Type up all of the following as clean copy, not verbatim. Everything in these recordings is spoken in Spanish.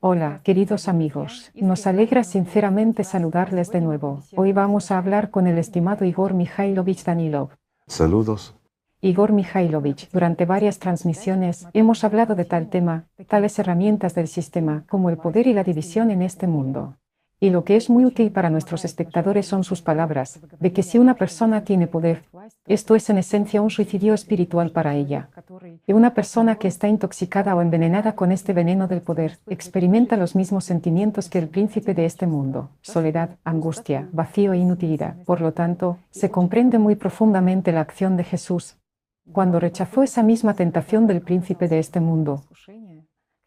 Hola, queridos amigos. Nos alegra sinceramente saludarles de nuevo. Hoy vamos a hablar con el estimado Igor Mikhailovich Danilov. Saludos. Igor Mikhailovich, durante varias transmisiones hemos hablado de tal tema, tales herramientas del sistema, como el poder y la división en este mundo. Y lo que es muy útil para nuestros espectadores son sus palabras, de que si una persona tiene poder, esto es en esencia un suicidio espiritual para ella. Y una persona que está intoxicada o envenenada con este veneno del poder, experimenta los mismos sentimientos que el príncipe de este mundo: soledad, angustia, vacío e inutilidad. Por lo tanto, se comprende muy profundamente la acción de Jesús cuando rechazó esa misma tentación del príncipe de este mundo,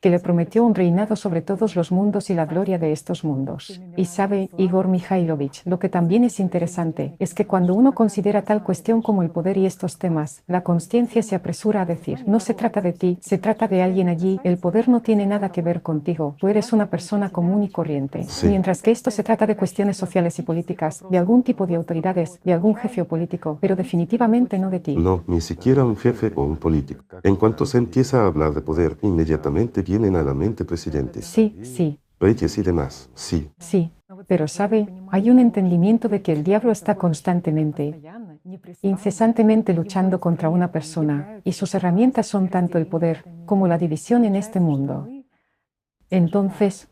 que le prometió un reinado sobre todos los mundos y la gloria de estos mundos. Y sabe, Igor Mikhailovich, lo que también es interesante, es que cuando uno considera tal cuestión como el poder y estos temas, la consciencia se apresura a decir: no se trata de ti, se trata de alguien allí, el poder no tiene nada que ver contigo, tú eres una persona común y corriente. Sí. Mientras que esto se trata de cuestiones sociales y políticas, de algún tipo de autoridades, de algún jefe o político, pero definitivamente no de ti. No, ni siquiera un jefe o un político. En cuanto se empieza a hablar de poder, inmediatamente vienen a la mente presidentes, Sí, reyes y demás. Sí, pero sabe, hay un entendimiento de que el diablo está constantemente, incesantemente luchando contra una persona, y sus herramientas son tanto el poder como la división en este mundo. Entonces,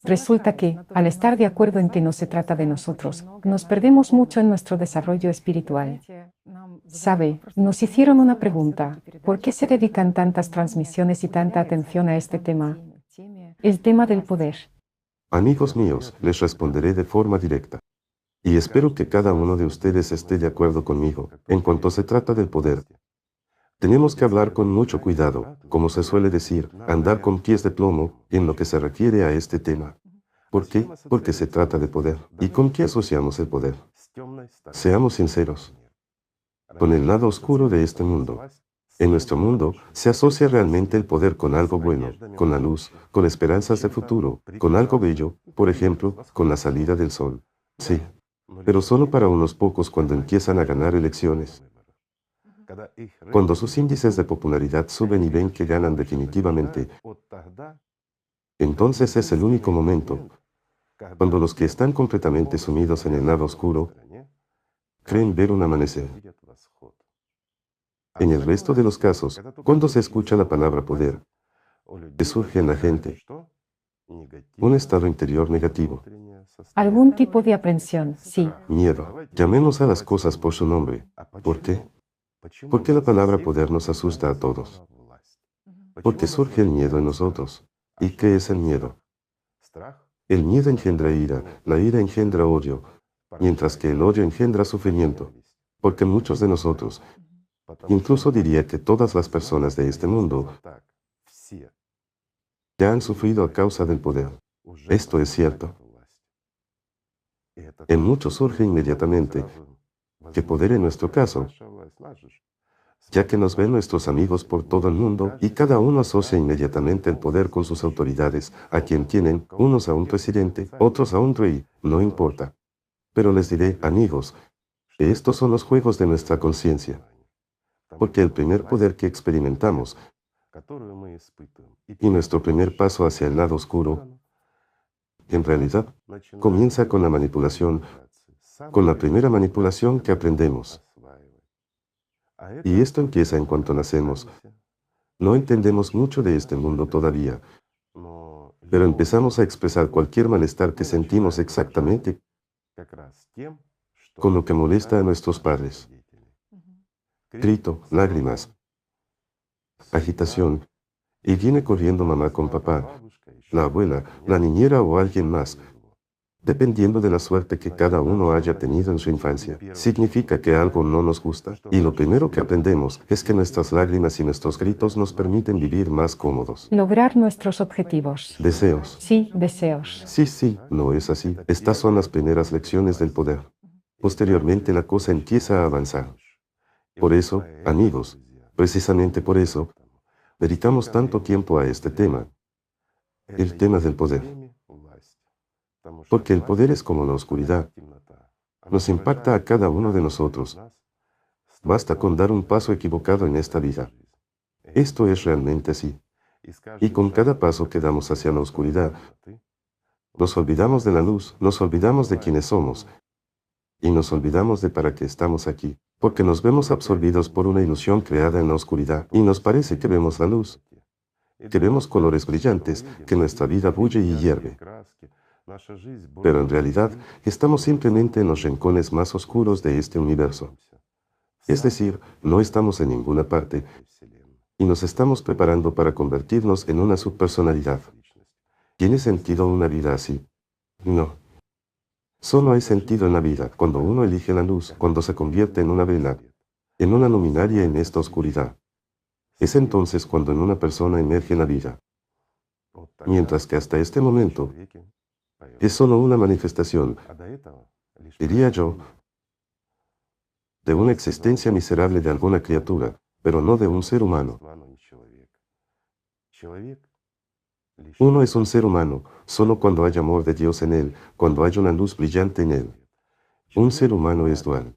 resulta que, al estar de acuerdo en que no se trata de nosotros, nos perdemos mucho en nuestro desarrollo espiritual. Sabe, nos hicieron una pregunta: ¿por qué se dedican tantas transmisiones y tanta atención a este tema? El tema del poder. amigos míos, les responderé de forma directa. Y espero que cada uno de ustedes esté de acuerdo conmigo. En cuanto se trata del poder, tenemos que hablar con mucho cuidado, como se suele decir, andar con pies de plomo, en lo que se refiere a este tema. ¿Por qué? Porque se trata de poder. ¿Y con qué asociamos el poder? Seamos sinceros. Con el lado oscuro de este mundo. En nuestro mundo se asocia realmente el poder con algo bueno, con la luz, con esperanzas de futuro, con algo bello, por ejemplo, con la salida del sol. Sí, pero solo para unos pocos cuando empiezan a ganar elecciones. Cuando sus índices de popularidad suben y ven que ganan definitivamente, entonces es el único momento cuando los que están completamente sumidos en el lado oscuro creen ver un amanecer. En el resto de los casos, cuando se escucha la palabra poder, que surge en la gente un estado interior negativo, Algún tipo de aprensión, sí. miedo. Llamemos a las cosas por su nombre. ¿Por qué? Porque la palabra poder nos asusta a todos. Porque surge el miedo en nosotros. ¿Y qué es el miedo? El miedo engendra ira, la ira engendra odio, mientras que el odio engendra sufrimiento. Porque muchos de nosotros, incluso diría que todas las personas de este mundo, ya han sufrido a causa del poder. Esto es cierto. En muchos surge inmediatamente que poder en nuestro caso, ya que nos ven nuestros amigos por todo el mundo y cada uno asocia inmediatamente el poder con sus autoridades, a quien tienen, unos a un presidente, otros a un rey, no importa. Pero les diré, amigos, que estos son los juegos de nuestra conciencia, porque el primer poder que experimentamos y nuestro primer paso hacia el lado oscuro, en realidad, comienza con la manipulación, con la primera manipulación que aprendemos. Y esto empieza en cuanto nacemos. No entendemos mucho de este mundo todavía, pero empezamos a expresar cualquier malestar que sentimos exactamente con lo que molesta a nuestros padres. Grito, lágrimas, agitación, y viene corriendo mamá con papá, la abuela, la niñera o alguien más, dependiendo de la suerte que cada uno haya tenido en su infancia. Significa que algo no nos gusta, y lo primero que aprendemos es que nuestras lágrimas y nuestros gritos nos permiten vivir más cómodos. Lograr nuestros objetivos. Deseos. Sí, deseos. Sí, no es así. Estas son las primeras lecciones del poder. Posteriormente la cosa empieza a avanzar. Por eso, amigos, precisamente por eso, dedicamos tanto tiempo a este tema, el tema del poder. Porque el poder es como la oscuridad. Nos impacta a cada uno de nosotros. Basta con dar un paso equivocado en esta vida. Esto es realmente así. Y con cada paso que damos hacia la oscuridad, nos olvidamos de la luz, nos olvidamos de quiénes somos y nos olvidamos de para qué estamos aquí, porque nos vemos absorbidos por una ilusión creada en la oscuridad y nos parece que vemos la luz, que vemos colores brillantes, que nuestra vida bulle y hierve. Pero en realidad estamos simplemente en los rincones más oscuros de este universo. Es decir, no estamos en ninguna parte y nos estamos preparando para convertirnos en una subpersonalidad. ¿Tiene sentido una vida así? No. Solo hay sentido en la vida cuando uno elige la luz, cuando se convierte en una vela, en una luminaria en esta oscuridad. Es entonces cuando en una persona emerge la vida. Mientras que hasta este momento es solo una manifestación, diría yo, de una existencia miserable de alguna criatura, pero no de un ser humano. Uno es un ser humano solo cuando hay amor de Dios en él, cuando hay una luz brillante en él. Un ser humano es dual.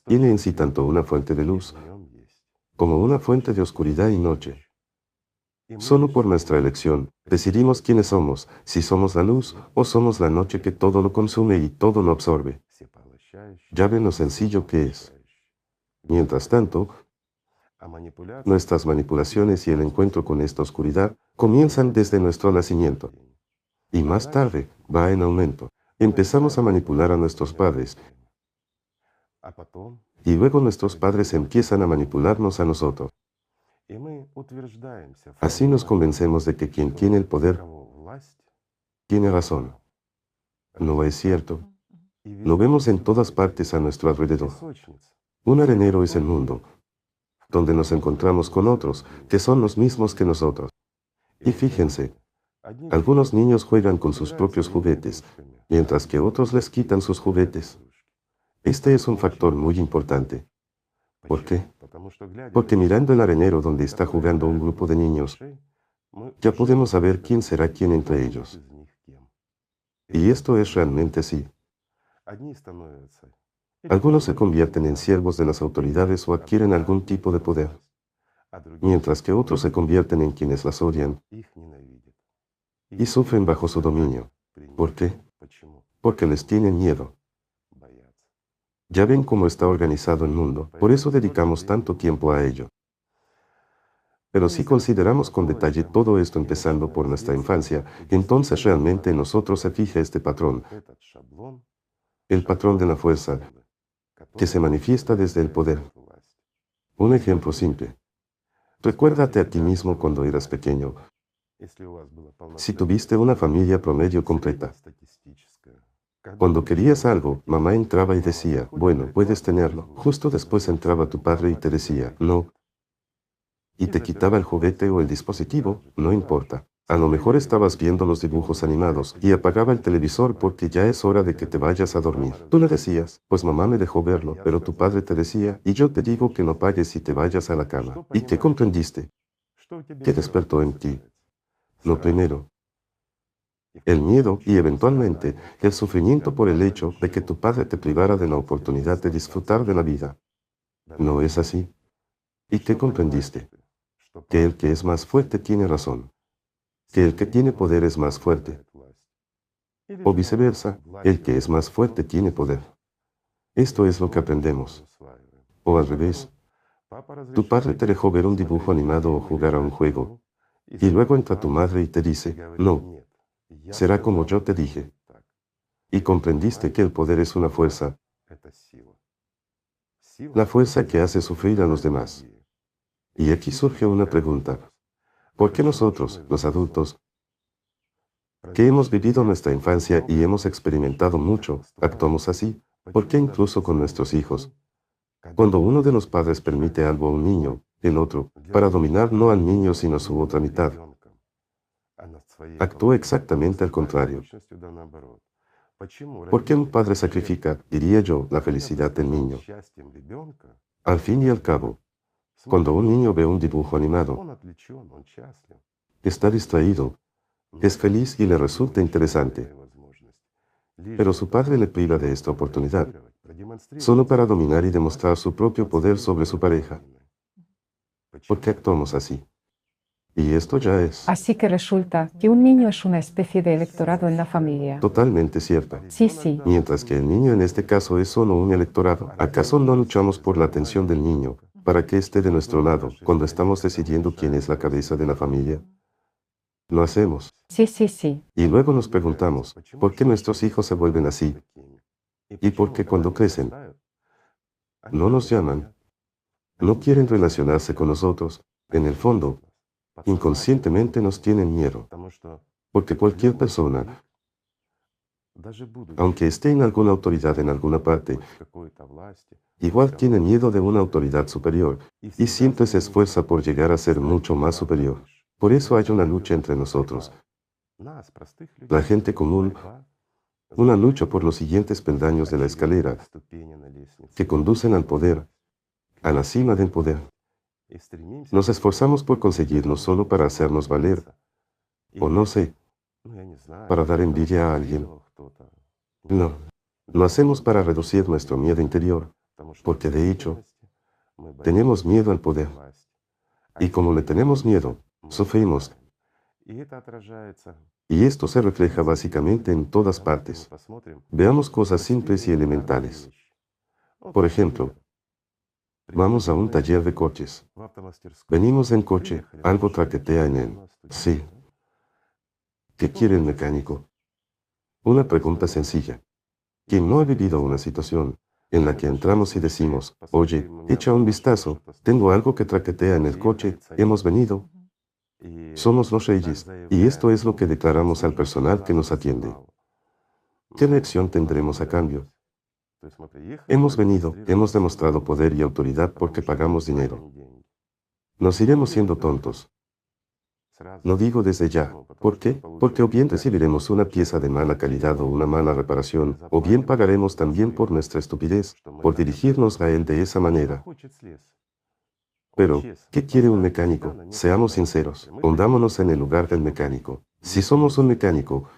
Tiene en sí tanto una fuente de luz como una fuente de oscuridad y noche. Solo por nuestra elección decidimos quiénes somos, si somos la luz o somos la noche que todo lo consume y todo lo absorbe. Ya ven lo sencillo que es. Mientras tanto, nuestras manipulaciones y el encuentro con esta oscuridad comienzan desde nuestro nacimiento. Y más tarde va en aumento. Empezamos a manipular a nuestros padres. Y luego nuestros padres empiezan a manipularnos a nosotros. Así nos convencemos de que quien tiene el poder tiene razón. No es cierto. Lo vemos en todas partes a nuestro alrededor. Un arenero es el mundo, donde nos encontramos con otros que son los mismos que nosotros. Y fíjense, algunos niños juegan con sus propios juguetes, mientras que otros les quitan sus juguetes. Este es un factor muy importante. ¿Por qué? Porque mirando el arenero donde está jugando un grupo de niños, ya podemos saber quién será quién entre ellos. Y esto es realmente así. Algunos se convierten en siervos de las autoridades o adquieren algún tipo de poder, mientras que otros se convierten en quienes las odian y sufren bajo su dominio. ¿Por qué? Porque les tienen miedo. Ya ven cómo está organizado el mundo, por eso dedicamos tanto tiempo a ello. Pero si consideramos con detalle todo esto empezando por nuestra infancia, entonces realmente en nosotros se fija este patrón, el patrón de la fuerza, que se manifiesta desde el poder. Un ejemplo simple. Recuérdate a ti mismo cuando eras pequeño. Si tuviste una familia promedio completa. Cuando querías algo, mamá entraba y decía, bueno, puedes tenerlo. Justo después entraba tu padre y te decía, no. Y te quitaba el juguete o el dispositivo, no importa. A lo mejor estabas viendo los dibujos animados y apagaba el televisor porque ya es hora de que te vayas a dormir. Tú le decías, pues mamá me dejó verlo, pero tu padre te decía, y yo te digo que no pagues y te vayas a la cama. ¿Y qué comprendiste? ¿Qué despertó en ti? Lo primero, el miedo y eventualmente el sufrimiento por el hecho de que tu padre te privara de la oportunidad de disfrutar de la vida. ¿No es así? ¿Y qué comprendiste? Que el que es más fuerte tiene razón. Que el que tiene poder es más fuerte. O viceversa, el que es más fuerte tiene poder. Esto es lo que aprendemos. O al revés, tu padre te dejó ver un dibujo animado o jugar a un juego, y luego entra tu madre y te dice, no, será como yo te dije. Y comprendiste que el poder es una fuerza, la fuerza que hace sufrir a los demás. Y aquí surge una pregunta. ¿Por qué nosotros, los adultos, que hemos vivido nuestra infancia y hemos experimentado mucho, actuamos así? ¿Por qué incluso con nuestros hijos? Cuando uno de los padres permite algo a un niño, el otro, para dominar no al niño sino su otra mitad, actúa exactamente al contrario. ¿Por qué un padre sacrifica, diría yo, la felicidad del niño? Al fin y al cabo, cuando un niño ve un dibujo animado, está distraído, es feliz y le resulta interesante. Pero su padre le priva de esta oportunidad, solo para dominar y demostrar su propio poder sobre su pareja. ¿Por qué actuamos así? Y esto ya es Así que resulta que un niño es una especie de electorado en la familia. totalmente cierto. Sí, sí. Mientras que el niño en este caso es solo un electorado. ¿Acaso no luchamos por la atención del niño para que esté de nuestro lado cuando estamos decidiendo quién es la cabeza de la familia? Lo hacemos. Sí, sí, sí. Y luego nos preguntamos, ¿por qué nuestros hijos se vuelven así? ¿Y por qué cuando crecen no nos llaman, no quieren relacionarse con nosotros? En el fondo, inconscientemente nos tienen miedo, porque cualquier persona, aunque esté en alguna autoridad en alguna parte, igual tiene miedo de una autoridad superior y siempre se esfuerza por llegar a ser mucho más superior. Por eso hay una lucha entre nosotros, la gente común, una lucha por los siguientes peldaños de la escalera que conducen al poder, a la cima del poder. Nos esforzamos por conseguirlo solo para hacernos valer, o no sé, para dar envidia a alguien. No, lo hacemos para reducir nuestro miedo interior, porque de hecho, tenemos miedo al poder. Y como le tenemos miedo, sufrimos. Y esto se refleja básicamente en todas partes. Veamos cosas simples y elementales. Por ejemplo, vamos a un taller de coches. Venimos en coche, algo traquetea en él. Sí. ¿Qué quiere el mecánico? Una pregunta sencilla. ¿Quién no ha vivido una situación en la que entramos y decimos, oye, echa un vistazo, tengo algo que traquetea en el coche, hemos venido? Somos los reyes, y esto es lo que declaramos al personal que nos atiende. ¿Qué reacción tendremos a cambio? Hemos venido, hemos demostrado poder y autoridad porque pagamos dinero. Nos iremos siendo tontos. No digo desde ya. ¿Por qué? Porque o bien recibiremos una pieza de mala calidad o una mala reparación, o bien pagaremos también por nuestra estupidez, por dirigirnos a él de esa manera. Pero, ¿qué quiere un mecánico? Seamos sinceros, pongámonos en el lugar del mecánico. Si somos un mecánico,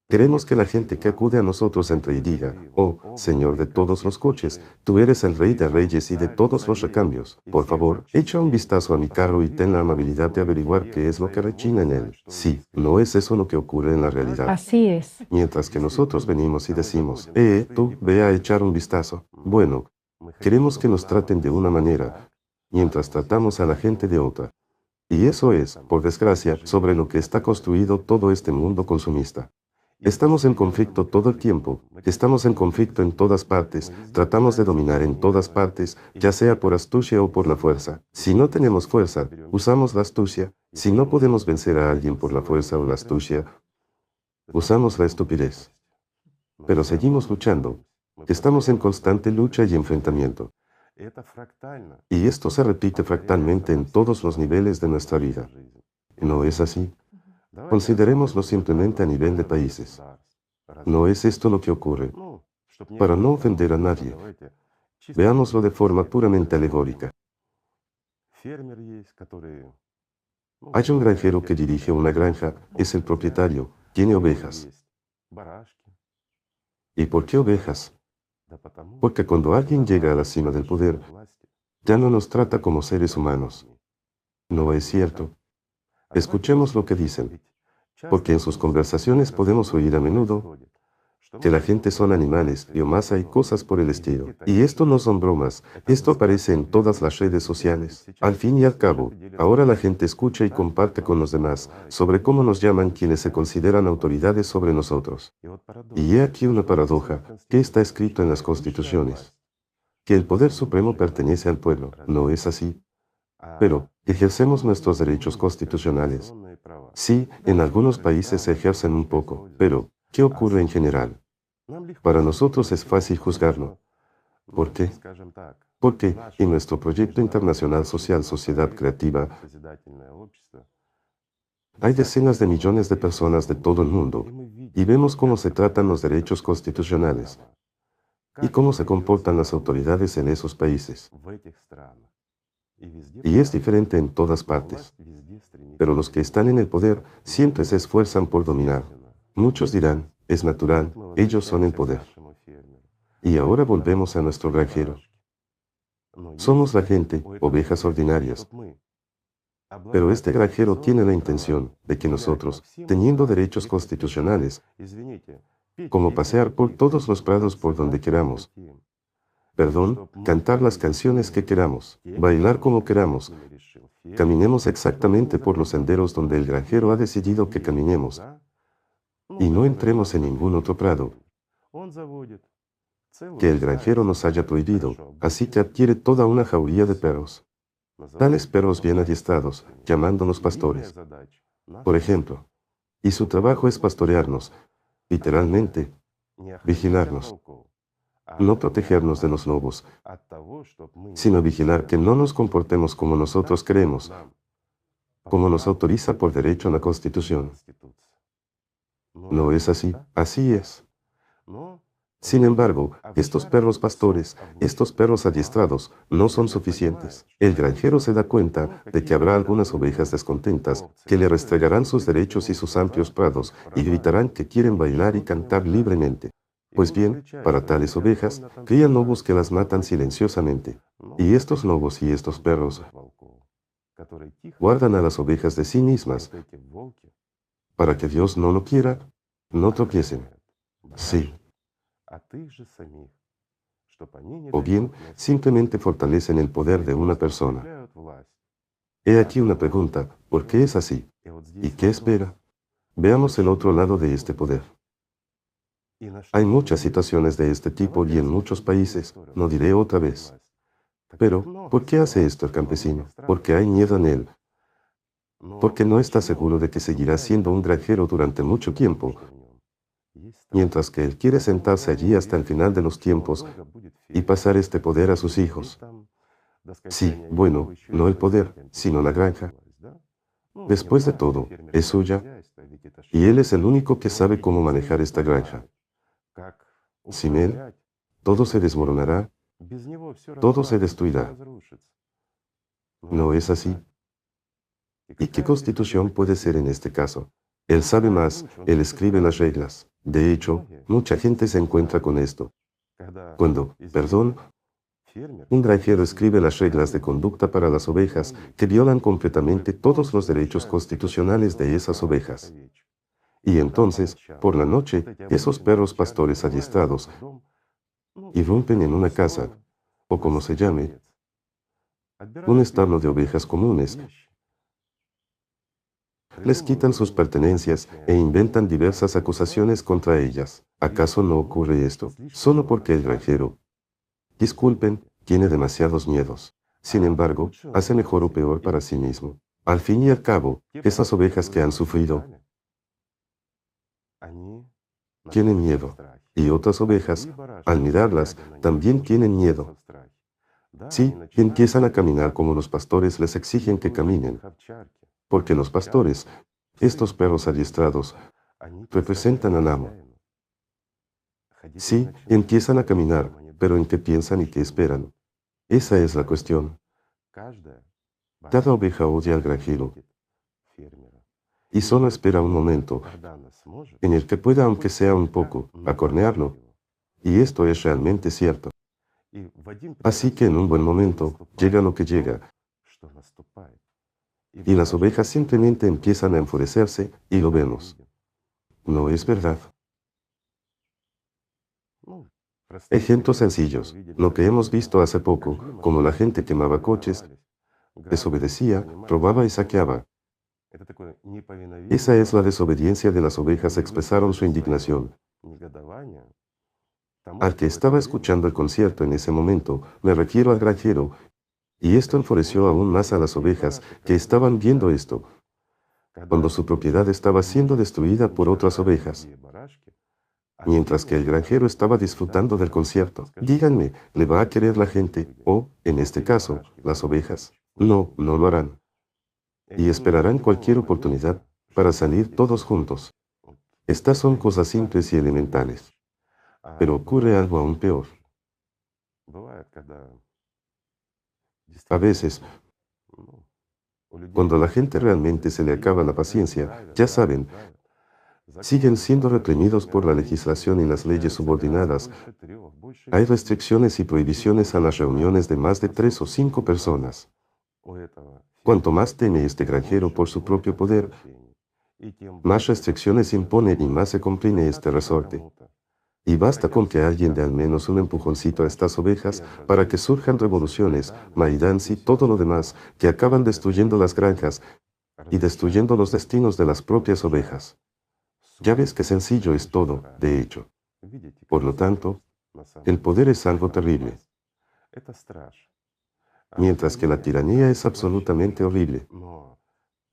queremos que la gente que acude a nosotros entre y diga, oh, Señor de todos los coches, tú eres el Rey de Reyes y de todos los recambios. Por favor, echa un vistazo a mi carro y ten la amabilidad de averiguar qué es lo que rechina en él. Sí, no es eso lo que ocurre en la realidad. Así es. Mientras que nosotros venimos y decimos, tú, ve a echar un vistazo. Bueno, queremos que nos traten de una manera, mientras tratamos a la gente de otra. Y eso es, por desgracia, sobre lo que está construido todo este mundo consumista. Estamos en conflicto todo el tiempo, estamos en conflicto en todas partes, tratamos de dominar en todas partes, ya sea por astucia o por la fuerza. Si no tenemos fuerza, usamos la astucia. Si no podemos vencer a alguien por la fuerza o la astucia, usamos la estupidez. Pero seguimos luchando. Estamos en constante lucha y enfrentamiento. Y esto se repite fractalmente en todos los niveles de nuestra vida. ¿No es así? Considerémoslo simplemente a nivel de países. ¿No es esto lo que ocurre? Para no ofender a nadie, veámoslo de forma puramente alegórica. Hay un granjero que dirige una granja, es el propietario, tiene ovejas. ¿Y por qué ovejas? Porque cuando alguien llega a la cima del poder, ya no nos trata como seres humanos. ¿No es cierto? Escuchemos lo que dicen, porque en sus conversaciones podemos oír a menudo que la gente son animales, biomasa y cosas por el estilo. Y esto no son bromas, esto aparece en todas las redes sociales. Al fin y al cabo, ahora la gente escucha y comparte con los demás sobre cómo nos llaman quienes se consideran autoridades sobre nosotros. Y he aquí una paradoja, que está escrito en las constituciones, que el poder supremo pertenece al pueblo, ¿no es así? Pero, ejercemos nuestros derechos constitucionales. Sí, en algunos países se ejercen un poco, pero, ¿qué ocurre en general? Para nosotros es fácil juzgarlo. ¿Por qué? Porque en nuestro proyecto internacional social Sociedad Creativa hay decenas de millones de personas de todo el mundo y vemos cómo se tratan los derechos constitucionales y cómo se comportan las autoridades en esos países. Y es diferente en todas partes. Pero los que están en el poder siempre se esfuerzan por dominar. Muchos dirán, es natural, ellos son el poder. Y ahora volvemos a nuestro granjero. Somos la gente, ovejas ordinarias. Pero este granjero tiene la intención de que nosotros, teniendo derechos constitucionales, como pasear por todos los prados por donde queramos, cantar las canciones que queramos, bailar como queramos, caminemos exactamente por los senderos donde el granjero ha decidido que caminemos, y no entremos en ningún otro prado que el granjero nos haya prohibido, así que adquiere toda una jauría de perros. Tales perros bien adiestrados, llamándonos pastores, por ejemplo. Y su trabajo es pastorearnos, literalmente, vigilarnos. No protegernos de los lobos, sino vigilar que no nos comportemos como nosotros creemos, como nos autoriza por derecho la Constitución. No es así, así es. Sin embargo, estos perros pastores, estos perros adiestrados, no son suficientes. El granjero se da cuenta de que habrá algunas ovejas descontentas que le restregarán sus derechos y sus amplios prados y gritarán que quieren bailar y cantar libremente. Pues bien, para tales ovejas, crían lobos que las matan silenciosamente. Y estos lobos y estos perros guardan a las ovejas de sí mismas para que Dios no lo quiera, no tropiecen. Sí. O bien, simplemente fortalecen el poder de una persona. He aquí una pregunta, ¿por qué es así? ¿Y qué espera? Veamos el otro lado de este poder. Hay muchas situaciones de este tipo y en muchos países, no diré otra vez. Pero, ¿por qué hace esto el campesino? Porque hay miedo en él. Porque no está seguro de que seguirá siendo un granjero durante mucho tiempo, mientras que él quiere sentarse allí hasta el final de los tiempos y pasar este poder a sus hijos. Sí, bueno, no el poder, sino la granja. Después de todo, es suya, y él es el único que sabe cómo manejar esta granja. Sin él, todo se desmoronará, todo se destruirá. ¿No es así? ¿Y qué constitución puede ser en este caso? Él sabe más, él escribe las reglas. De hecho, mucha gente se encuentra con esto. Cuando, un granjero escribe las reglas de conducta para las ovejas que violan completamente todos los derechos constitucionales de esas ovejas. Y entonces, por la noche, esos perros pastores adiestrados irrumpen en una casa, o como se llame, un establo de ovejas comunes, les quitan sus pertenencias e inventan diversas acusaciones contra ellas. ¿Acaso no ocurre esto? Solo porque el granjero, disculpen, tiene demasiados miedos. Sin embargo, hace mejor o peor para sí mismo. Al fin y al cabo, esas ovejas que han sufrido tienen miedo. Y otras ovejas, al mirarlas, también tienen miedo. Sí, empiezan a caminar como los pastores les exigen que caminen. Porque los pastores, estos perros adiestrados, representan al amo. Sí, empiezan a caminar, pero ¿en qué piensan y qué esperan? Esa es la cuestión. Cada oveja odia al granjero y solo espera un momento en el que pueda, aunque sea un poco, acornearlo. Y esto es realmente cierto. Así que en un buen momento llega lo que llega, y las ovejas simplemente empiezan a enfurecerse y lo vemos. ¿No es verdad? Ejemplos sencillos, lo que hemos visto hace poco, como la gente quemaba coches, desobedecía, robaba y saqueaba. Esa es la desobediencia de las ovejas, expresaron su indignación. Al que estaba escuchando el concierto en ese momento, me refiero al granjero, y esto enfureció aún más a las ovejas que estaban viendo esto, cuando su propiedad estaba siendo destruida por otras ovejas, mientras que el granjero estaba disfrutando del concierto. Díganme, ¿le va a querer la gente, o, en este caso, las ovejas? No, no lo harán. Y esperarán cualquier oportunidad para salir todos juntos. Estas son cosas simples y elementales. Pero ocurre algo aún peor. A veces, cuando a la gente realmente se le acaba la paciencia, ya saben, siguen siendo reprimidos por la legislación y las leyes subordinadas. Hay restricciones y prohibiciones a las reuniones de más de 3 o 5 personas. Cuanto más teme este granjero por su propio poder, más restricciones impone y más se comprime este resorte. Y basta con que alguien dé al menos un empujoncito a estas ovejas para que surjan revoluciones, maidans y todo lo demás, que acaban destruyendo las granjas y destruyendo los destinos de las propias ovejas. Ya ves qué sencillo es todo, de hecho. Por lo tanto, el poder es algo terrible, mientras que la tiranía es absolutamente horrible.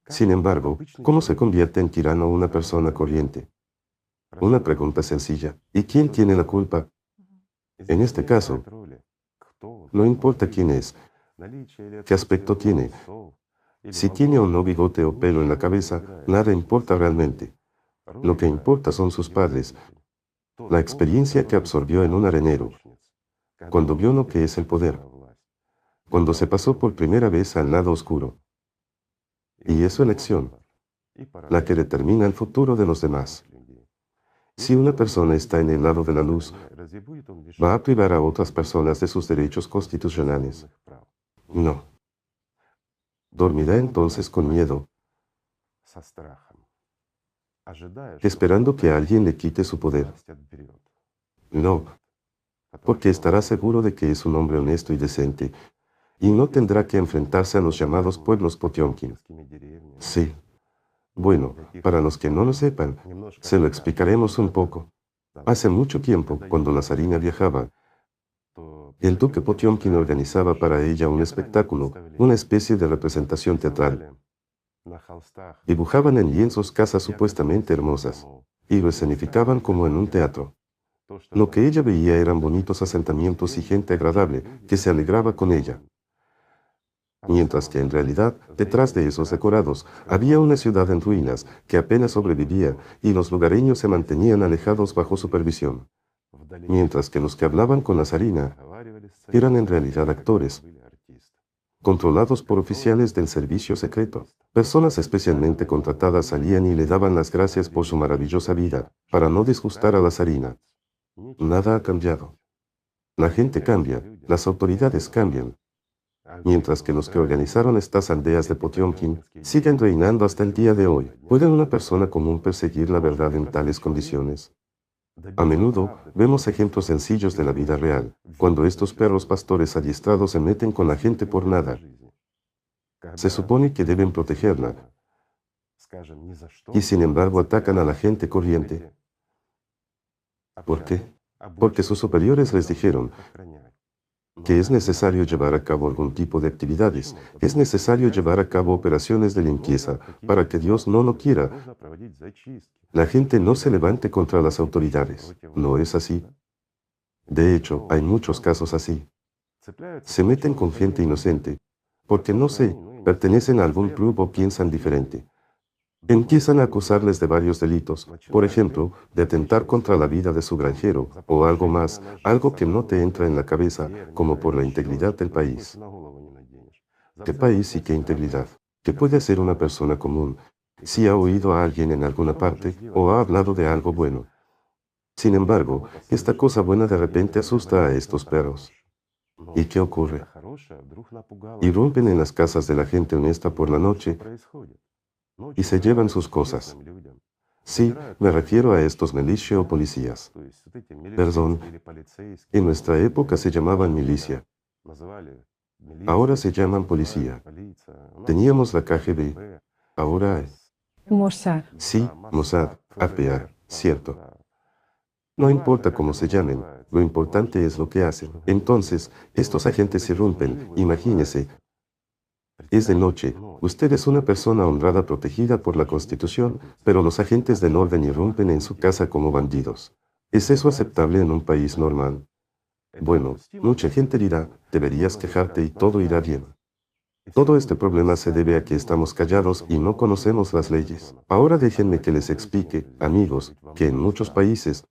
Sin embargo, ¿cómo se convierte en tirano una persona corriente? Una pregunta sencilla. ¿Y quién tiene la culpa? En este caso, no importa quién es, qué aspecto tiene, si tiene o no bigote o pelo en la cabeza, nada importa realmente. Lo que importa son sus padres, la experiencia que absorbió en un arenero, cuando vio lo que es el poder, cuando se pasó por primera vez al lado oscuro. Y es su elección, la que determina el futuro de los demás. Si una persona está en el lado de la luz, ¿va a privar a otras personas de sus derechos constitucionales? No. Dormirá entonces con miedo, esperando que alguien le quite su poder. No, porque estará seguro de que es un hombre honesto y decente, y no tendrá que enfrentarse a los llamados pueblos Potiomkin. Sí. Bueno, para los que no lo sepan, se lo explicaremos un poco. Hace mucho tiempo, cuando la zarina viajaba, el duque Potiomkin organizaba para ella un espectáculo, una especie de representación teatral. Dibujaban en lienzos casas supuestamente hermosas, y lo escenificaban como en un teatro. Lo que ella veía eran bonitos asentamientos y gente agradable, que se alegraba con ella. Mientras que en realidad, detrás de esos decorados, había una ciudad en ruinas que apenas sobrevivía y los lugareños se mantenían alejados bajo supervisión. Mientras que los que hablaban con la zarina eran en realidad actores, controlados por oficiales del servicio secreto. Personas especialmente contratadas salían y le daban las gracias por su maravillosa vida, para no disgustar a la zarina. Nada ha cambiado. La gente cambia, las autoridades cambian. Mientras que los que organizaron estas aldeas de Potiomkin siguen reinando hasta el día de hoy. ¿Puede una persona común perseguir la verdad en tales condiciones? A menudo vemos ejemplos sencillos de la vida real, cuando estos perros pastores adiestrados se meten con la gente por nada. Se supone que deben protegerla, y sin embargo atacan a la gente corriente. ¿Por qué? Porque sus superiores les dijeron que es necesario llevar a cabo algún tipo de actividades, es necesario llevar a cabo operaciones de limpieza para que Dios no lo quiera. La gente no se levante contra las autoridades. ¿No es así? De hecho, hay muchos casos así. Se meten con gente inocente, porque no sé, pertenecen a algún club o piensan diferente. Empiezan a acusarles de varios delitos, por ejemplo, de atentar contra la vida de su granjero, o algo más, algo que no te entra en la cabeza, como por la integridad del país. ¿Qué país y qué integridad? ¿Qué puede hacer una persona común si ha oído a alguien en alguna parte o ha hablado de algo bueno? Sin embargo, esta cosa buena de repente asusta a estos perros. ¿Y qué ocurre? Irrumpen en las casas de la gente honesta por la noche y se llevan sus cosas. Sí, me refiero a estos milicia o policías. Perdón, en nuestra época se llamaban milicia. Ahora se llaman policía. Teníamos la KGB, ahora hay. Mossad. Sí, Mossad, APA, cierto. No importa cómo se llamen, lo importante es lo que hacen. Entonces, estos agentes irrumpen, imagínese. Es de noche, usted es una persona honrada protegida por la Constitución, pero los agentes del orden irrumpen en su casa como bandidos. ¿Es eso aceptable en un país normal? Bueno, mucha gente dirá, deberías quejarte y todo irá bien. Todo este problema se debe a que estamos callados y no conocemos las leyes. Ahora déjenme que les explique, amigos, que en muchos países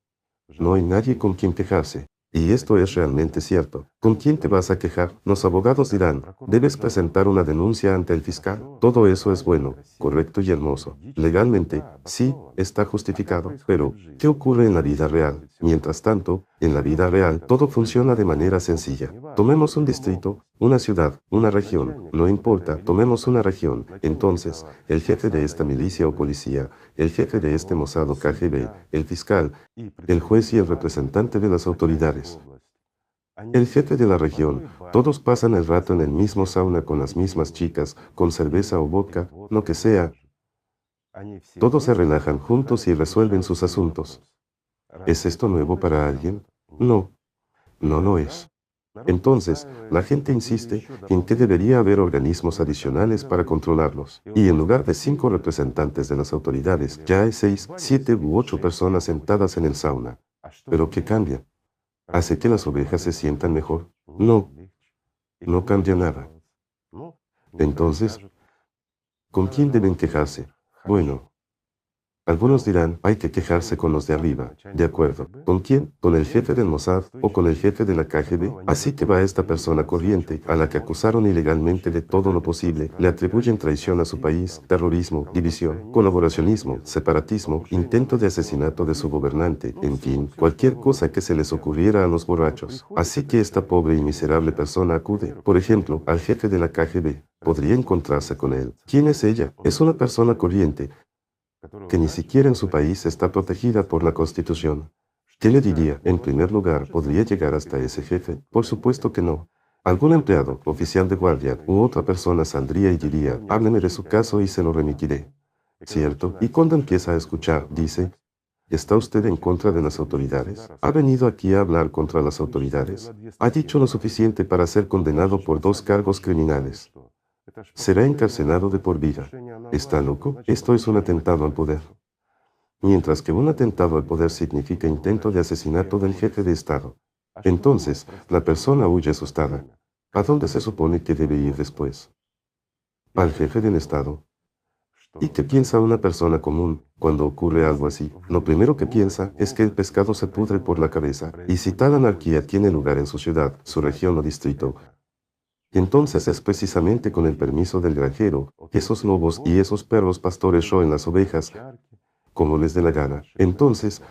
no hay nadie con quien quejarse. Y esto es realmente cierto. ¿Con quién te vas a quejar? Los abogados dirán, debes presentar una denuncia ante el fiscal. Todo eso es bueno, correcto y hermoso. Legalmente, sí, está justificado. Pero, ¿qué ocurre en la vida real? Mientras tanto, en la vida real, todo funciona de manera sencilla. Tomemos un distrito, una ciudad, una región, no importa, tomemos una región. Entonces, el jefe de esta milicia o policía, el jefe de este Mossad o KGB, el fiscal, el juez y el representante de las autoridades. El jefe de la región, todos pasan el rato en el mismo sauna con las mismas chicas, con cerveza o vodka, lo que sea. Todos se relajan juntos y resuelven sus asuntos. ¿Es esto nuevo para alguien? No, no lo es. Entonces, la gente insiste en que debería haber organismos adicionales para controlarlos. Y en lugar de 5 representantes de las autoridades, ya hay 6, 7 u 8 personas sentadas en el sauna. ¿Pero qué cambia? ¿Hace que las ovejas se sientan mejor? No, no cambia nada. Entonces, ¿con quién deben quejarse? Bueno, algunos dirán, hay que quejarse con los de arriba. De acuerdo. ¿Con quién? ¿Con el jefe del Mossad o con el jefe de la KGB? Así que va esta persona corriente, a la que acusaron ilegalmente de todo lo posible, le atribuyen traición a su país, terrorismo, división, colaboracionismo, separatismo, intento de asesinato de su gobernante, en fin, cualquier cosa que se les ocurriera a los borrachos. Así que esta pobre y miserable persona acude, por ejemplo, al jefe de la KGB. Podría encontrarse con él. ¿Quién es ella? Es una persona corriente, que ni siquiera en su país está protegida por la Constitución. ¿Qué le diría? En primer lugar, ¿podría llegar hasta ese jefe? Por supuesto que no. Algún empleado, oficial de guardia u otra persona saldría y diría, hábleme de su caso y se lo remitiré. ¿Cierto? Y cuando empieza a escuchar, dice, ¿está usted en contra de las autoridades? ¿Ha venido aquí a hablar contra las autoridades? ¿Ha dicho lo suficiente para ser condenado por 2 cargos criminales? Será encarcelado de por vida. ¿Está loco? Esto es un atentado al poder. Mientras que un atentado al poder significa intento de asesinato del jefe de Estado. Entonces, la persona huye asustada. ¿A dónde se supone que debe ir después? Al jefe del Estado. ¿Y qué piensa una persona común cuando ocurre algo así? Lo primero que piensa es que el pescado se pudre por la cabeza, y si tal anarquía tiene lugar en su ciudad, su región o distrito, entonces es precisamente con el permiso del granjero, que esos lobos y esos perros pastores roen las ovejas, como les dé la gana. Entonces,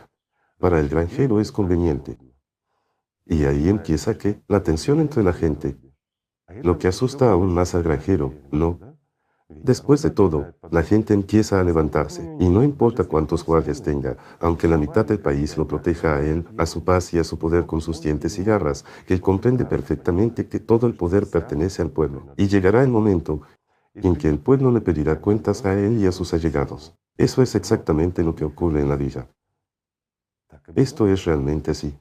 para el granjero es conveniente. Y ahí empieza que la tensión entre la gente, lo que asusta aún más al granjero, ¿no? Después de todo, la gente empieza a levantarse, y no importa cuántos guardias tenga, aunque la mitad del país lo proteja a él, a su paz y a su poder con sus dientes y garras, él comprende perfectamente que todo el poder pertenece al pueblo, y llegará el momento en que el pueblo le pedirá cuentas a él y a sus allegados. Eso es exactamente lo que ocurre en la vida. Esto es realmente así.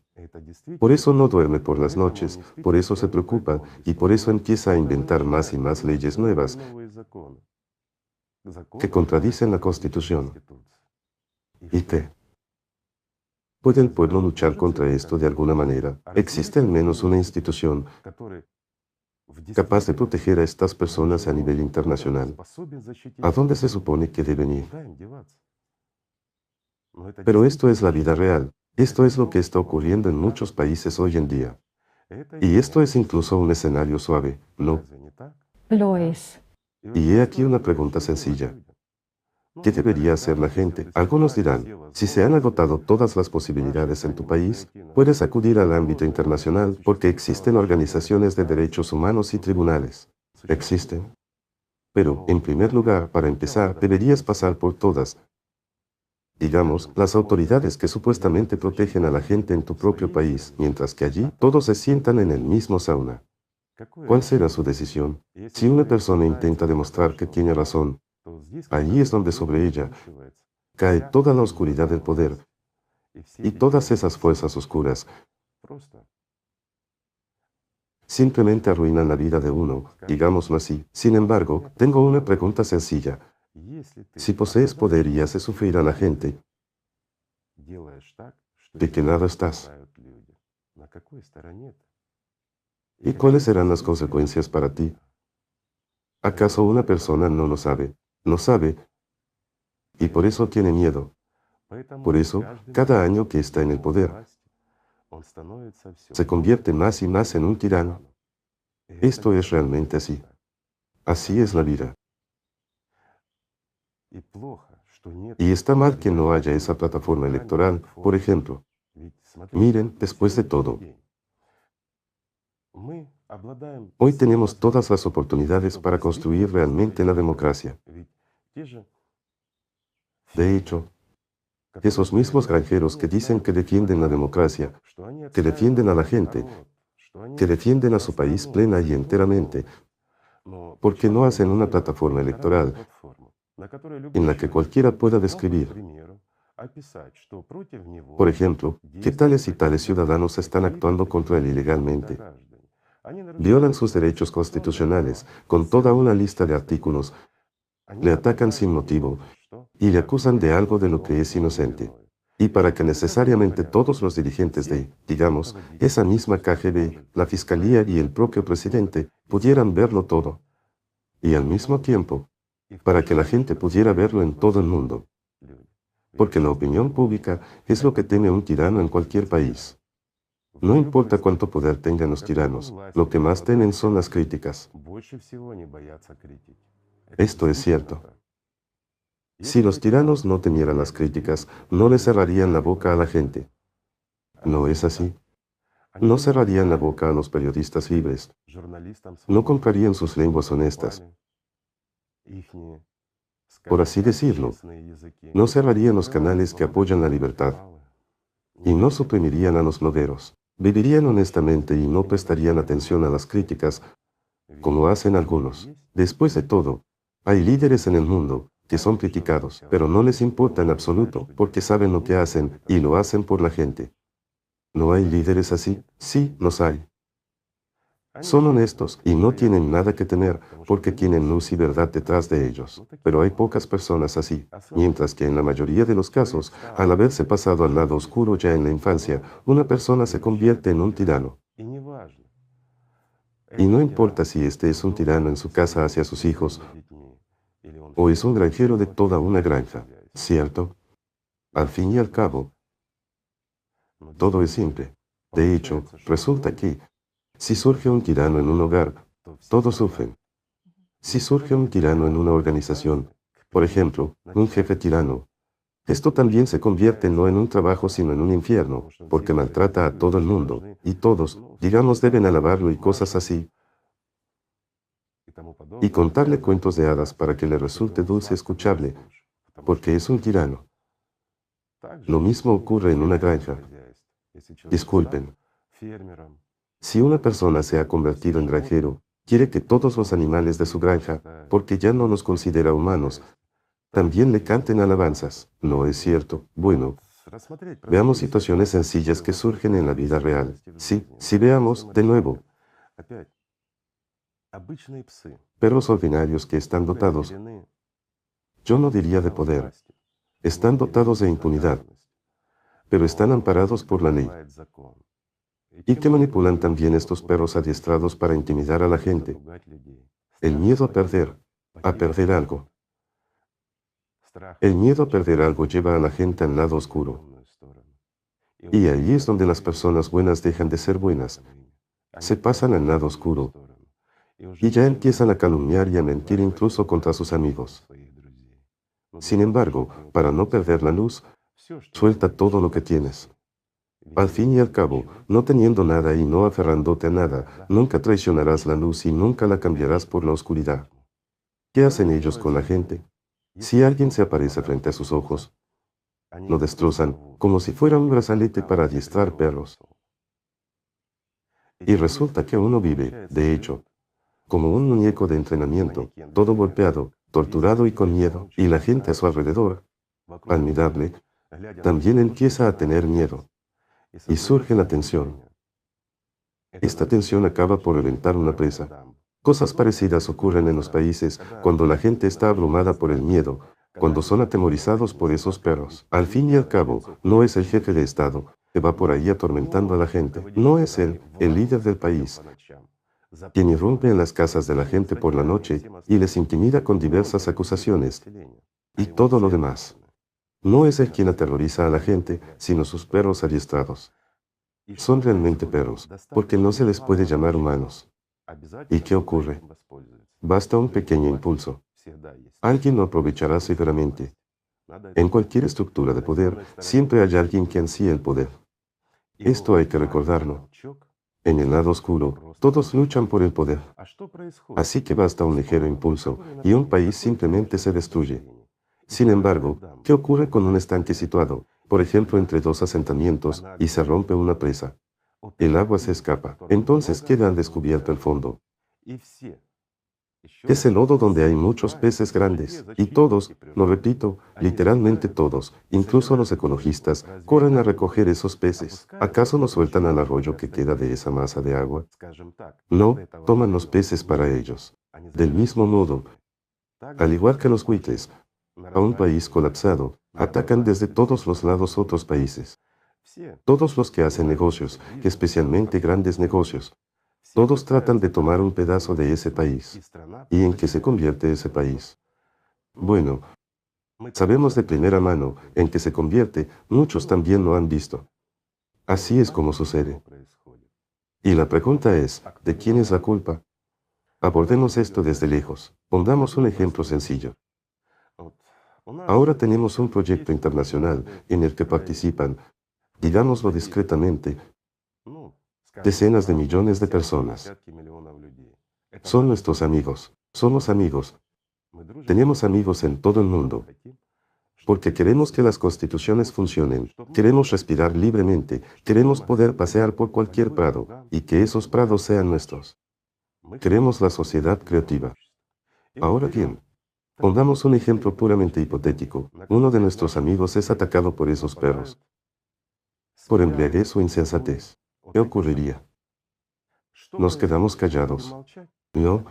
Por eso no duerme por las noches, por eso se preocupa y por eso empieza a inventar más y más leyes nuevas que contradicen la Constitución. ¿Y qué? ¿Puede el pueblo luchar contra esto de alguna manera? ¿Existe al menos una institución capaz de proteger a estas personas a nivel internacional? ¿A dónde se supone que deben ir? Pero esto es la vida real. Esto es lo que está ocurriendo en muchos países hoy en día. Y esto es incluso un escenario suave, ¿no? Lo es. Y he aquí una pregunta sencilla. ¿Qué debería hacer la gente? Algunos dirán, si se han agotado todas las posibilidades en tu país, puedes acudir al ámbito internacional porque existen organizaciones de derechos humanos y tribunales. Existen. Pero, en primer lugar, para empezar, deberías pasar por todas, digamos, las autoridades que supuestamente protegen a la gente en tu propio país, mientras que allí todos se sientan en el mismo sauna. ¿Cuál será su decisión? Si una persona intenta demostrar que tiene razón, allí es donde sobre ella cae toda la oscuridad del poder y todas esas fuerzas oscuras simplemente arruinan la vida de uno, digámoslo así. Sin embargo, tengo una pregunta sencilla. Si posees poder y haces sufrir a la gente, ¿de qué lado estás? ¿Y cuáles serán las consecuencias para ti? ¿Acaso una persona no lo sabe? Lo sabe y por eso tiene miedo. Por eso, cada año que está en el poder, se convierte más y más en un tirano. Esto es realmente así. Así es la vida. Y está mal que no haya esa plataforma electoral, por ejemplo. Miren, después de todo, hoy tenemos todas las oportunidades para construir realmente la democracia. De hecho, esos mismos granjeros que dicen que defienden la democracia, que defienden a la gente, que defienden a su país plena y enteramente, ¿por qué no hacen una plataforma electoral en la que cualquiera pueda describir? Por ejemplo, que tales y tales ciudadanos están actuando contra él ilegalmente. Violan sus derechos constitucionales con toda una lista de artículos, le atacan sin motivo y le acusan de algo de lo que es inocente. Y para que necesariamente todos los dirigentes de, digamos, esa misma KGB, la Fiscalía y el propio presidente pudieran verlo todo. Y al mismo tiempo, para que la gente pudiera verlo en todo el mundo. Porque la opinión pública es lo que teme un tirano en cualquier país. No importa cuánto poder tengan los tiranos, lo que más temen son las críticas. Esto es cierto. Si los tiranos no temieran las críticas, no le cerrarían la boca a la gente. ¿No es así? No cerrarían la boca a los periodistas libres. No comprarían sus lenguas honestas, por así decirlo. No cerrarían los canales que apoyan la libertad. Y no suprimirían a los blogueros. Vivirían honestamente y no prestarían atención a las críticas, como hacen algunos. Después de todo, hay líderes en el mundo que son criticados, pero no les importa en absoluto, porque saben lo que hacen y lo hacen por la gente. ¿No hay líderes así? Sí, los hay. Son honestos y no tienen nada que temer porque tienen luz y verdad detrás de ellos. Pero hay pocas personas así, mientras que en la mayoría de los casos, al haberse pasado al lado oscuro ya en la infancia, una persona se convierte en un tirano. Y no importa si este es un tirano en su casa hacia sus hijos o es un granjero de toda una granja, ¿cierto? Al fin y al cabo, todo es simple. De hecho, resulta que, si surge un tirano en un hogar, todos sufren. Si surge un tirano en una organización, por ejemplo, un jefe tirano, esto también se convierte no en un trabajo sino en un infierno, porque maltrata a todo el mundo, y todos, digamos, deben alabarlo y cosas así, y contarle cuentos de hadas para que le resulte dulce escuchable, porque es un tirano. Lo mismo ocurre en una granja. Disculpen. Si una persona se ha convertido en granjero, quiere que todos los animales de su granja, porque ya no los considera humanos, también le canten alabanzas. ¿No es cierto? Bueno, veamos situaciones sencillas que surgen en la vida real. Sí, si veamos, de nuevo, perros ordinarios que están dotados, yo no diría de poder, están dotados de impunidad, pero están amparados por la ley. Y que manipulan también estos perros adiestrados para intimidar a la gente. El miedo a perder algo. El miedo a perder algo lleva a la gente al lado oscuro. Y allí es donde las personas buenas dejan de ser buenas. Se pasan al lado oscuro. Y ya empiezan a calumniar y a mentir incluso contra sus amigos. Sin embargo, para no perder la luz, suelta todo lo que tienes. Al fin y al cabo, no teniendo nada y no aferrándote a nada, nunca traicionarás la luz y nunca la cambiarás por la oscuridad. ¿Qué hacen ellos con la gente? Si alguien se aparece frente a sus ojos, lo destrozan como si fuera un brazalete para adiestrar perros. Y resulta que uno vive, de hecho, como un muñeco de entrenamiento, todo golpeado, torturado y con miedo, y la gente a su alrededor, admirable, también empieza a tener miedo. Y surge la tensión. Esta tensión acaba por reventar una presa. Cosas parecidas ocurren en los países cuando la gente está abrumada por el miedo, cuando son atemorizados por esos perros. Al fin y al cabo, no es el jefe de Estado que va por ahí atormentando a la gente. No es él, el líder del país, quien irrumpe en las casas de la gente por la noche y les intimida con diversas acusaciones y todo lo demás. No es él quien aterroriza a la gente, sino sus perros adiestrados. Son realmente perros, porque no se les puede llamar humanos. ¿Y qué ocurre? Basta un pequeño impulso. Alguien lo aprovechará severamente. En cualquier estructura de poder, siempre hay alguien que ansía el poder. Esto hay que recordarlo. En el lado oscuro, todos luchan por el poder. Así que basta un ligero impulso, y un país simplemente se destruye. Sin embargo, ¿qué ocurre con un estanque situado, por ejemplo, entre dos asentamientos, y se rompe una presa? El agua se escapa, entonces queda al descubierto el fondo. Es el lodo donde hay muchos peces grandes, y todos, lo repito, literalmente todos, incluso los ecologistas, corren a recoger esos peces. ¿Acaso no sueltan al arroyo que queda de esa masa de agua? No, toman los peces para ellos. Del mismo modo, al igual que los buitres, a un país colapsado, atacan desde todos los lados otros países. Todos los que hacen negocios, especialmente grandes negocios, todos tratan de tomar un pedazo de ese país. ¿Y en qué se convierte ese país? Bueno, sabemos de primera mano en qué se convierte, muchos también lo han visto. Así es como sucede. Y la pregunta es, ¿de quién es la culpa? Abordemos esto desde lejos. Pongamos un ejemplo sencillo. Ahora tenemos un proyecto internacional en el que participan, digámoslo discretamente, decenas de millones de personas. Son nuestros amigos, somos amigos. Tenemos amigos en todo el mundo. Porque queremos que las constituciones funcionen, queremos respirar libremente, queremos poder pasear por cualquier prado, y que esos prados sean nuestros. Queremos la sociedad creativa. Ahora bien, pongamos un ejemplo puramente hipotético. Uno de nuestros amigos es atacado por esos perros, por embriaguez o insensatez. ¿Qué ocurriría? ¿Nos quedamos callados? No.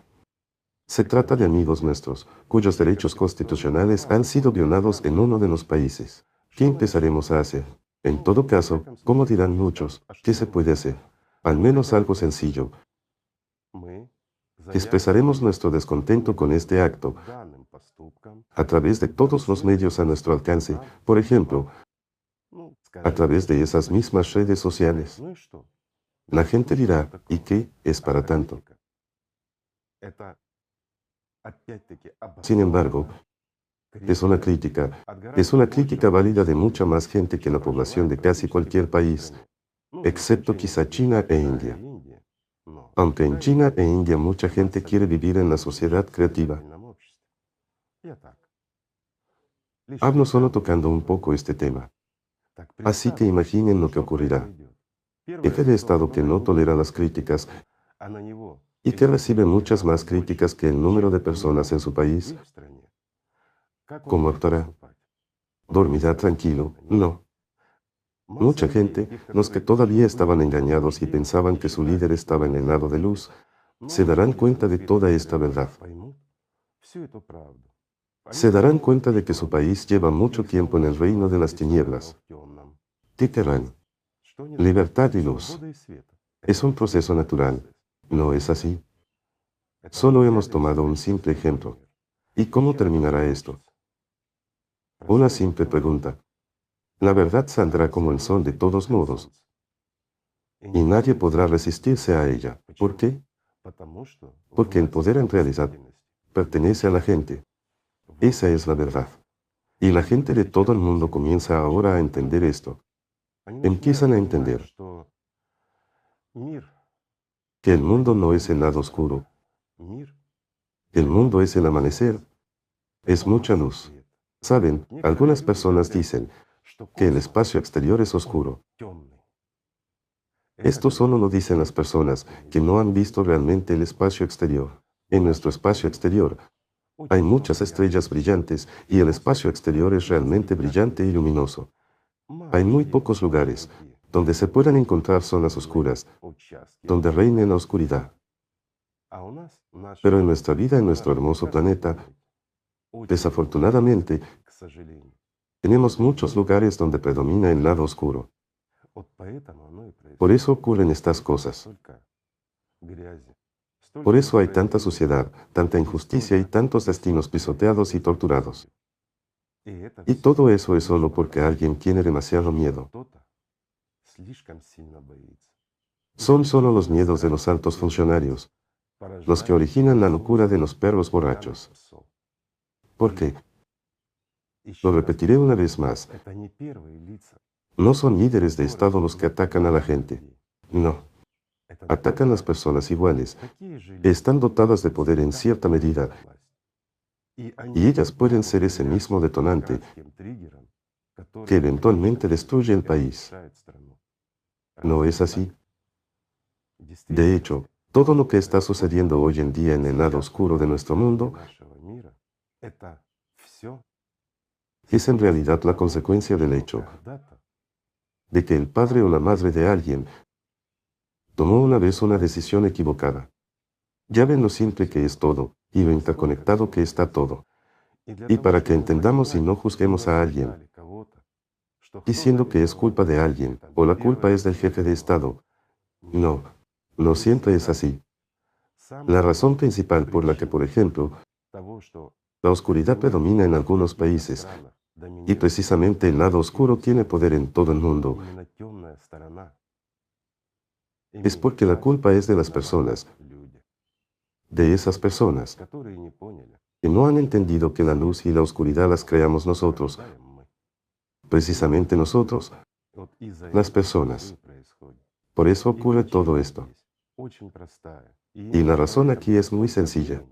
Se trata de amigos nuestros, cuyos derechos constitucionales han sido violados en uno de los países. ¿Qué empezaremos a hacer? En todo caso, como dirán muchos, ¿qué se puede hacer? Al menos algo sencillo. Expresaremos nuestro descontento con este acto a través de todos los medios a nuestro alcance, por ejemplo, a través de esas mismas redes sociales. La gente dirá, ¿y qué es para tanto? Sin embargo, es una crítica válida de mucha más gente que la población de casi cualquier país, excepto quizá China e India. Aunque en China e India mucha gente quiere vivir en la sociedad creativa. Hablo solo tocando un poco este tema. Así que imaginen lo que ocurrirá. Jefe de Estado que no tolera las críticas y que recibe muchas más críticas que el número de personas en su país. ¿Cómo actuará? ¿Dormirá tranquilo? No. Mucha gente, los que todavía estaban engañados y pensaban que su líder estaba en el lado de luz, se darán cuenta de toda esta verdad. Se darán cuenta de que su país lleva mucho tiempo en el reino de las tinieblas. ¿Qué querrán? Libertad y luz. Es un proceso natural. ¿No es así? Solo hemos tomado un simple ejemplo. ¿Y cómo terminará esto? Una simple pregunta. La verdad saldrá como el sol de todos modos, y nadie podrá resistirse a ella. ¿Por qué? Porque el poder en realidad pertenece a la gente. Esa es la verdad. Y la gente de todo el mundo comienza ahora a entender esto. Empiezan a entender que el mundo no es el lado oscuro. El mundo es el amanecer. Es mucha luz. Saben, algunas personas dicen que el espacio exterior es oscuro. Esto solo lo dicen las personas que no han visto realmente el espacio exterior. En nuestro espacio exterior hay muchas estrellas brillantes y el espacio exterior es realmente brillante y luminoso. Hay muy pocos lugares donde se puedan encontrar zonas oscuras, donde reine la oscuridad. Pero en nuestra vida, en nuestro hermoso planeta, desafortunadamente, tenemos muchos lugares donde predomina el lado oscuro. Por eso ocurren estas cosas. Por eso hay tanta suciedad, tanta injusticia y tantos destinos pisoteados y torturados. Y todo eso es solo porque alguien tiene demasiado miedo. Son solo los miedos de los altos funcionarios, los que originan la locura de los perros borrachos. ¿Por qué? Lo repetiré una vez más. No son líderes de Estado los que atacan a la gente. No. Atacan a las personas iguales, que están dotadas de poder en cierta medida, y ellas pueden ser ese mismo detonante que eventualmente destruye el país. ¿No es así? De hecho, todo lo que está sucediendo hoy en día en el lado oscuro de nuestro mundo es en realidad la consecuencia del hecho de que el padre o la madre de alguien tomó una vez una decisión equivocada. Ya ven lo simple que es todo, y lo interconectado que está todo. Y para que entendamos y no juzguemos a alguien, diciendo que es culpa de alguien, o la culpa es del jefe de Estado. No siempre es así. La razón principal por la que, por ejemplo, la oscuridad predomina en algunos países, y precisamente el lado oscuro tiene poder en todo el mundo, es porque la culpa es de las personas, de esas personas, que no han entendido que la luz y la oscuridad las creamos nosotros, precisamente nosotros, las personas. Por eso ocurre todo esto. Y la razón aquí es muy sencilla.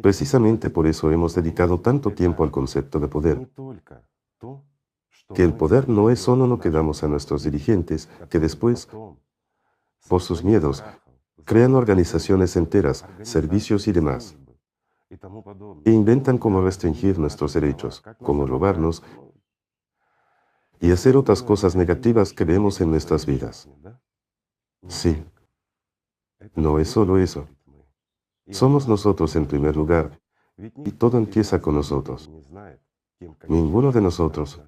Precisamente por eso hemos dedicado tanto tiempo al concepto de poder. Que el poder no es solo lo que damos a nuestros dirigentes, que después, por sus miedos, crean organizaciones enteras, servicios y demás. E inventan cómo restringir nuestros derechos, cómo robarnos y hacer otras cosas negativas que vemos en nuestras vidas. Sí, no es solo eso. Somos nosotros en primer lugar, y todo empieza con nosotros. Ninguno de nosotros,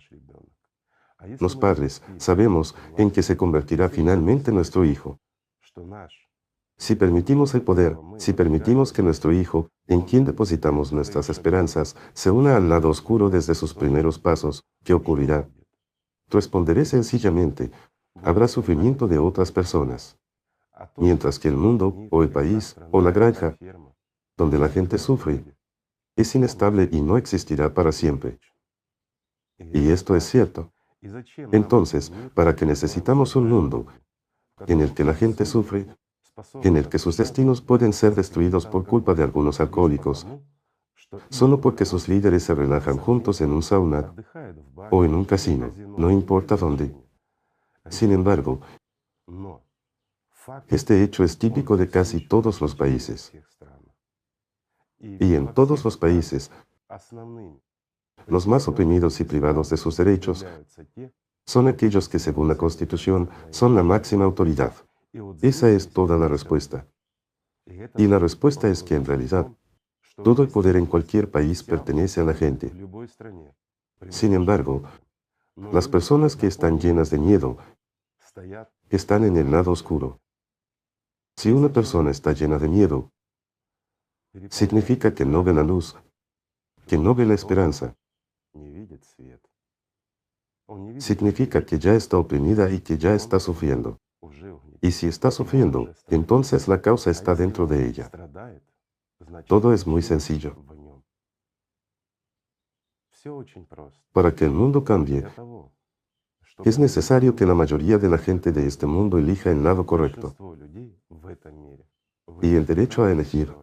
los padres, sabemos en qué se convertirá finalmente nuestro hijo. Si permitimos el poder, si permitimos que nuestro hijo, en quien depositamos nuestras esperanzas, se una al lado oscuro desde sus primeros pasos, ¿qué ocurrirá? Responderé sencillamente, habrá sufrimiento de otras personas. Mientras que el mundo, o el país, o la granja, donde la gente sufre, es inestable y no existirá para siempre. Y esto es cierto. Entonces, ¿para qué necesitamos un mundo en el que la gente sufre, en el que sus destinos pueden ser destruidos por culpa de algunos alcohólicos, solo porque sus líderes se relajan juntos en un sauna o en un casino, no importa dónde? Sin embargo, este hecho es típico de casi todos los países. Y en todos los países, los más oprimidos y privados de sus derechos son aquellos que, según la Constitución, son la máxima autoridad. Esa es toda la respuesta. Y la respuesta es que, en realidad, todo el poder en cualquier país pertenece a la gente. Sin embargo, las personas que están llenas de miedo están en el lado oscuro. Si una persona está llena de miedo, significa que no ve la luz, que no ve la esperanza. Significa que ya está oprimida y que ya está sufriendo. Y si está sufriendo, entonces la causa está dentro de ella. Todo es muy sencillo. Para que el mundo cambie, es necesario que la mayoría de la gente de este mundo elija el lado correcto. Y el derecho a elegir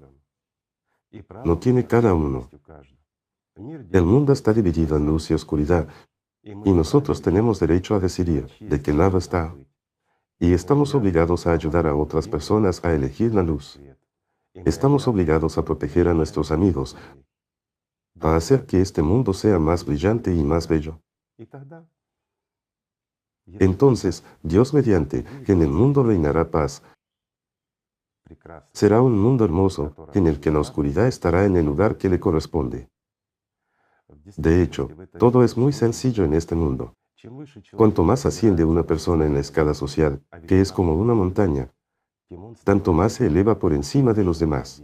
lo tiene cada uno. El mundo está dividido en luz y oscuridad, y nosotros tenemos derecho a decidir de qué lado está. Y estamos obligados a ayudar a otras personas a elegir la luz. Estamos obligados a proteger a nuestros amigos, a hacer que este mundo sea más brillante y más bello. Entonces, Dios mediante, que en el mundo reinará paz. Será un mundo hermoso, en el que la oscuridad estará en el lugar que le corresponde. De hecho, todo es muy sencillo en este mundo. Cuanto más asciende una persona en la escala social, que es como una montaña, tanto más se eleva por encima de los demás.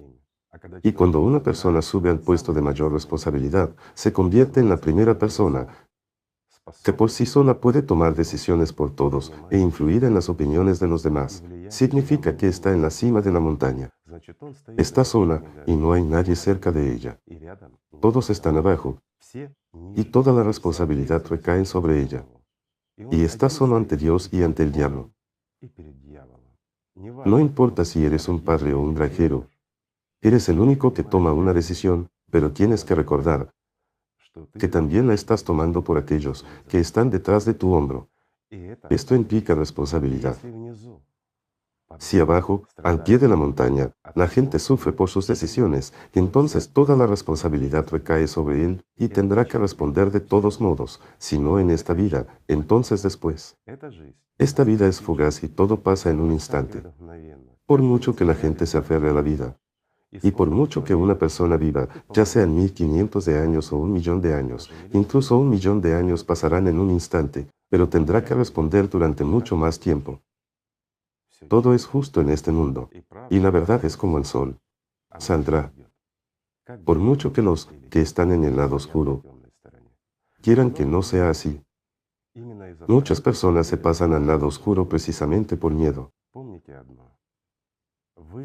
Y cuando una persona sube al puesto de mayor responsabilidad, se convierte en la primera persona que por sí sola puede tomar decisiones por todos e influir en las opiniones de los demás, significa que está en la cima de la montaña. Está sola y no hay nadie cerca de ella. Todos están abajo y toda la responsabilidad recae sobre ella. Y está solo ante Dios y ante el diablo. No importa si eres un padre o un granjero, eres el único que toma una decisión, pero tienes que recordar que también la estás tomando por aquellos que están detrás de tu hombro. Esto implica responsabilidad. Si abajo, al pie de la montaña, la gente sufre por sus decisiones, entonces toda la responsabilidad recae sobre él y tendrá que responder de todos modos, si no en esta vida, entonces después. Esta vida es fugaz y todo pasa en un instante. Por mucho que la gente se aferre a la vida, y por mucho que una persona viva, ya sean 1500 de años o 1.000.000 de años, incluso 1.000.000 de años pasarán en un instante, pero tendrá que responder durante mucho más tiempo. Todo es justo en este mundo, y la verdad es como el sol. Saldrá. Por mucho que los que están en el lado oscuro quieran que no sea así. Muchas personas se pasan al lado oscuro precisamente por miedo.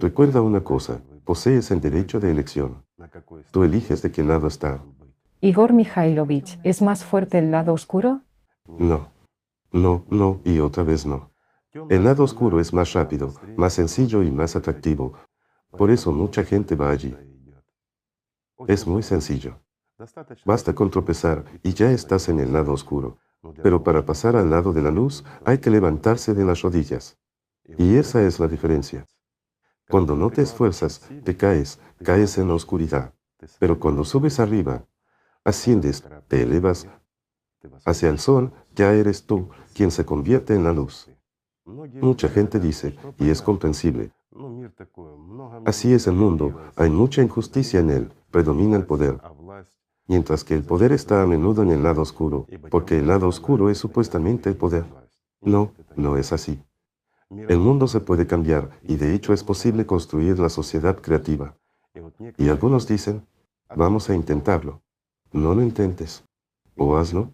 Recuerda una cosa, posees el derecho de elección. Tú eliges de qué lado estar. Igor Mikhailovich, ¿es más fuerte el lado oscuro? No, no, no y otra vez no. El lado oscuro es más rápido, más sencillo y más atractivo. Por eso mucha gente va allí. Es muy sencillo. Basta con tropezar y ya estás en el lado oscuro. Pero para pasar al lado de la luz hay que levantarse de las rodillas. Y esa es la diferencia. Cuando no te esfuerzas, te caes en la oscuridad. Pero cuando subes arriba, asciendes, te elevas hacia el sol, ya eres tú quien se convierte en la luz. Mucha gente dice, y es comprensible, así es el mundo, hay mucha injusticia en él, predomina el poder. Mientras que el poder está a menudo en el lado oscuro, porque el lado oscuro es supuestamente el poder. No, no es así. El mundo se puede cambiar y de hecho es posible construir la sociedad creativa. Y algunos dicen, vamos a intentarlo. No lo intentes. O hazlo,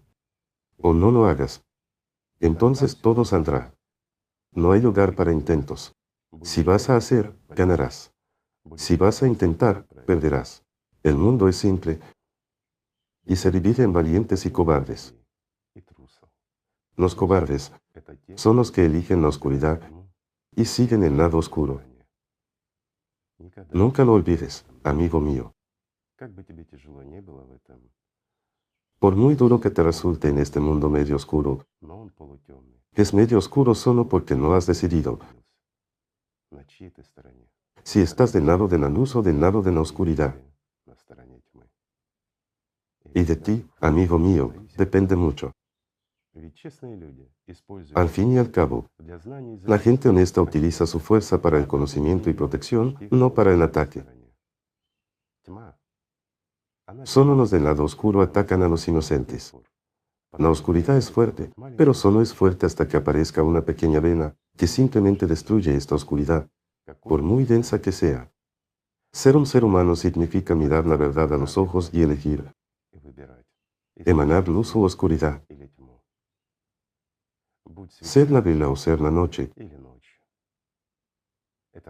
o no lo hagas. Entonces todo saldrá. No hay lugar para intentos. Si vas a hacer, ganarás. Si vas a intentar, perderás. El mundo es simple y se divide en valientes y cobardes. Los cobardes son los que eligen la oscuridad y siguen el lado oscuro. Nunca lo olvides, amigo mío. Por muy duro que te resulte en este mundo medio oscuro, es medio oscuro solo porque no has decidido si estás del lado de la luz o del lado de la oscuridad. Y de ti, amigo mío, depende mucho. Al fin y al cabo, la gente honesta utiliza su fuerza para el conocimiento y protección, no para el ataque. Solo los del lado oscuro atacan a los inocentes. La oscuridad es fuerte, pero solo es fuerte hasta que aparezca una pequeña vena que simplemente destruye esta oscuridad, por muy densa que sea. Ser un ser humano significa mirar la verdad a los ojos y elegir. Emanar luz o oscuridad. Ser la vela o ser la noche.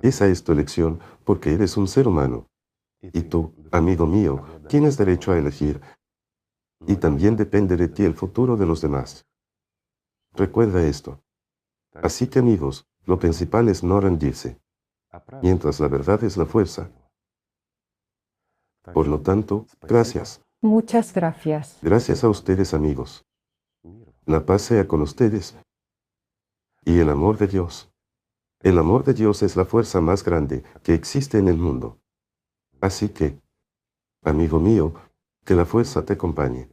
Esa es tu elección porque eres un ser humano. Y tú, amigo mío, tienes derecho a elegir. Y también depende de ti el futuro de los demás. Recuerda esto. Así que amigos, lo principal es no rendirse. Mientras la verdad es la fuerza. Por lo tanto, gracias. Muchas gracias. Gracias a ustedes amigos. La paz sea con ustedes. Y el amor de Dios. El amor de Dios es la fuerza más grande que existe en el mundo. Así que, amigo mío, que la fuerza te acompañe.